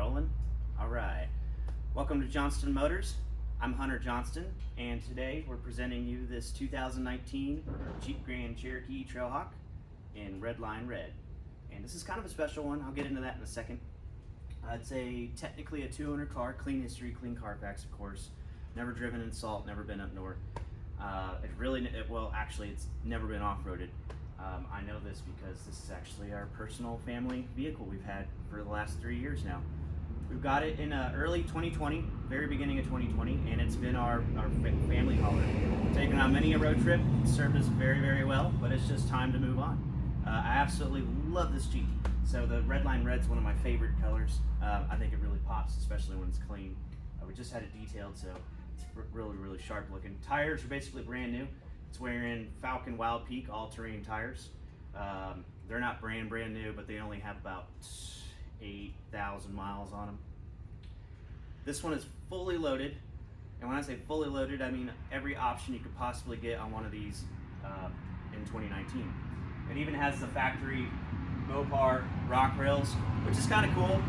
rolling? All right. Welcome to Johnston Motors. I'm Hunter Johnston, and today we're presenting you this 2019 Jeep Grand Cherokee Trailhawk in Redline Red. And this is kind of a special one. I'll get into that in a second. It's technically a 2-owner car, clean history, clean Carfax, of course. Never driven in salt, never been up north. It's never been off-roaded. I know this because this is actually our personal family vehicle we've had for the last 3 years now. We've got it in early 2020, very beginning of 2020, and it's been our family hauler. Taken on many a road trip, served us very, very well, but it's just time to move on. I absolutely love this Jeep. So the Redline Red's one of my favorite colors. I think it really pops, especially when it's clean. We just had it detailed, so it's really, really sharp looking. Tires are basically brand new. It's wearing Falken Wildpeak all-terrain tires. They're not brand new, but they only have about 8,000 miles on them. This one is fully loaded, and when I say fully loaded, I mean every option you could possibly get on one of these in 2019. It even has the factory Mopar rock rails, which is kind of cool.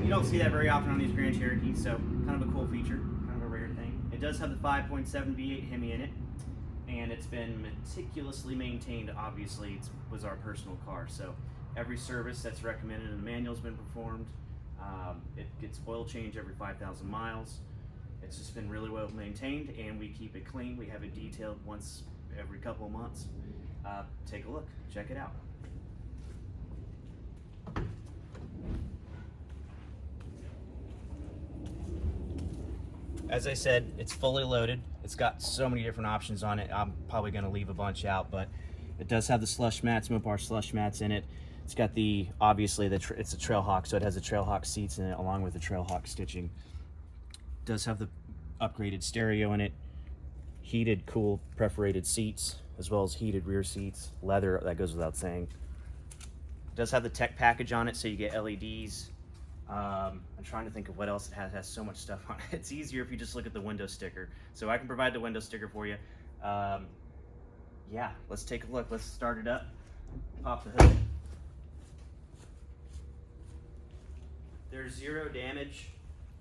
You don't see that very often on these Grand Cherokees, so kind of a cool feature, kind of a rare thing. It does have the 5.7 V8 Hemi in it, and it's been meticulously maintained. Obviously, it was our personal car, so every service that's recommended in the manual's been performed. It gets oil change every 5,000 miles. It's just been really well maintained, and we keep it clean. We have it detailed once every couple of months. Take a look, check it out. As I said, it's fully loaded. It's got so many different options on it. I'm probably going to leave a bunch out, but it does have the slush mats, Mopar slush mats in it. It's got it's a Trailhawk, so it has the Trailhawk seats in it along with the Trailhawk stitching. It does have the upgraded stereo in it, heated, cool, perforated seats, as well as heated rear seats, leather, that goes without saying. It does have the tech package on it, so you get LEDs. I'm trying to think of what else it has. It has so much stuff on it. It's easier if you just look at the window sticker. So I can provide the window sticker for you. Yeah, let's take a look. Let's start it up. Pop the hood. There's zero damage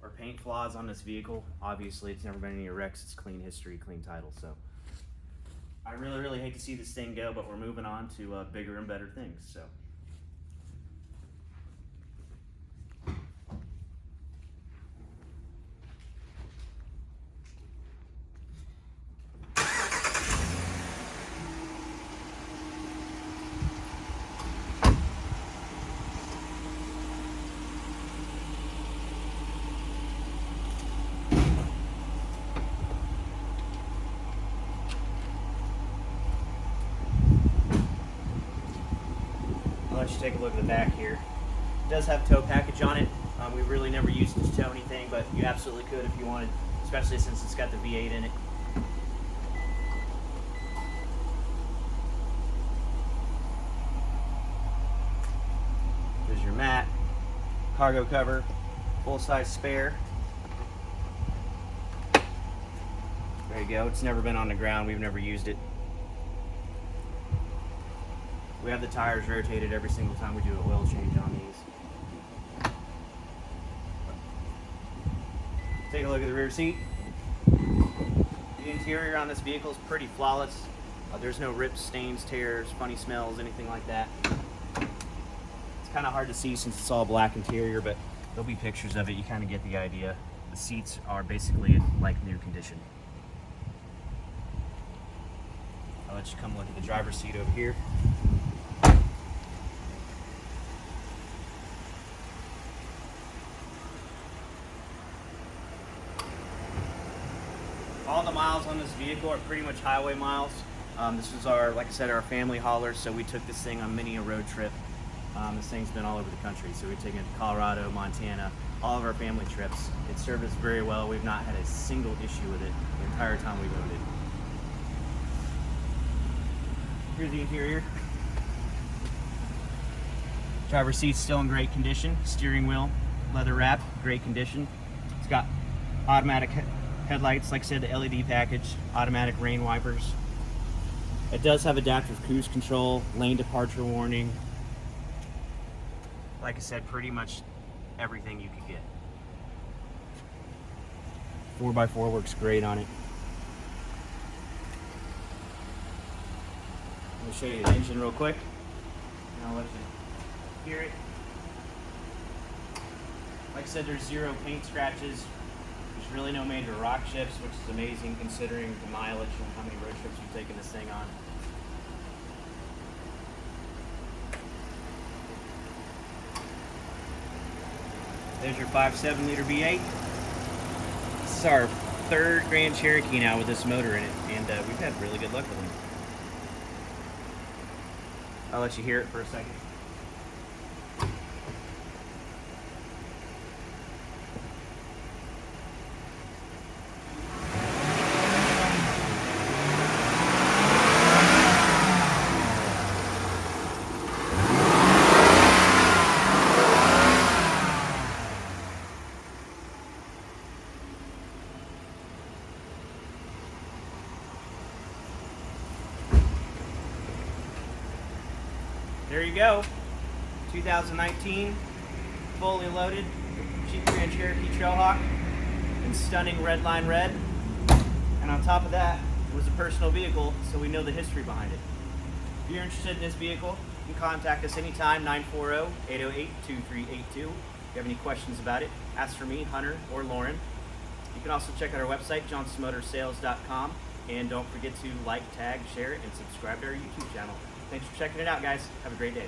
or paint flaws on this vehicle. Obviously, it's never been any wrecks. It's clean history, clean title. So I really, really hate to see this thing go, but we're moving on to bigger and better things. So. I'll let you take a look at the back here. It does have a tow package on it. We really never used it to tow anything, but you absolutely could if you wanted, especially since it's got the V8 in it. There's your mat, cargo cover, full-size spare. There you go. It's never been on the ground. We've never used it. We have the tires rotated every single time we do an oil change on these. Take a look at the rear seat. The interior on this vehicle is pretty flawless. There's no rips, stains, tears, funny smells, anything like that. It's kind of hard to see since it's all black interior, but there'll be pictures of it. You kind of get the idea. The seats are basically in like new condition. I'll let you come look at the driver's seat over here. All the miles on this vehicle are pretty much highway miles. This is like I said, our family hauler, so we took this thing on many a road trip. This thing's been all over the country, so we've taken it to Colorado, Montana, all of our family trips. It served us very well. We've not had a single issue with it the entire time we've owned it. Here's the interior. Driver's seat's still in great condition. Steering wheel, leather wrap, great condition. It's got automatic headlights, like I said, the LED package, automatic rain wipers. It does have adaptive cruise control, lane departure warning, Like I said, pretty much everything you could get. 4x4 works great on it. Let me show you the engine real quick, and I'll let you hear it. Like I said, there's 0 paint scratches. There's really no major rock chips, which is amazing considering the mileage and how many road trips we've taken this thing on. There's your 5.7 liter V8. This is our 3rd Grand Cherokee now with this motor in it, and we've had really good luck with them. I'll let you hear it for a second. There you go, 2019, fully loaded Jeep Grand Cherokee Trailhawk in stunning Redline Red. And on top of that, it was a personal vehicle, so we know the history behind it. If you're interested in this vehicle, you can contact us anytime, 940-808-2382. If you have any questions about it, ask for me, Hunter, or Lauren. You can also check out our website, johnstonmotorsales.com, and don't forget to like, tag, share, and subscribe to our YouTube channel. Thanks for checking it out, guys. Have a great day.